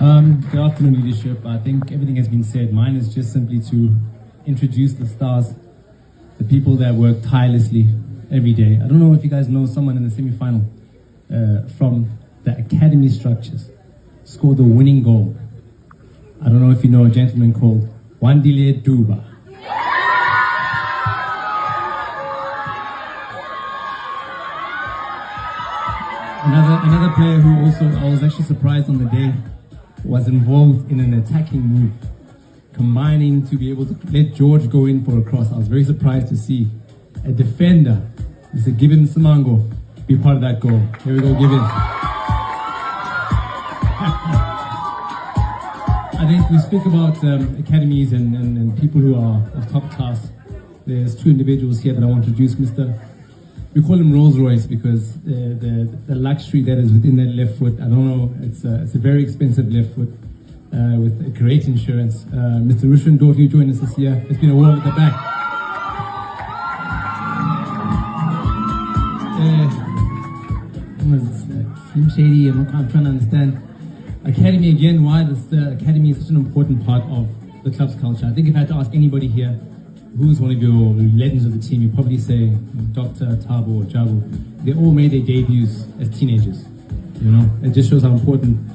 Good afternoon, leadership. I think everything has been said. Mine is just simply to introduce the stars, the people that work tirelessly every day. I don't know if you guys know someone in the semi-final from the academy structures scored the winning goal. I don't know if you know a gentleman called Wandile Duba. Another player who also, I was actually surprised on the day, was involved in an attacking move, combining to be able to let George go in for a cross. I was very surprised to see a defender, Mr. Gibbon Simango, be part of that goal. Here we go, Gibbon. I think we speak about academies and people who are of top class. There's two individuals here that I want to introduce. We call him Rolls Royce because the luxury that is within that left foot, I don't know, it's a very expensive left foot with a great insurance. Mr. Rushan Dorty joined us this year. It's been a whirl at the back. Slim Shady, I'm trying to understand. Academy again, why the Academy is such an important part of the club's culture. I think if I had to ask anybody here, who's one of your legends of the team, you probably say Dr. Tabo or Jabu. They all made their debuts as teenagers. You know, it just shows how important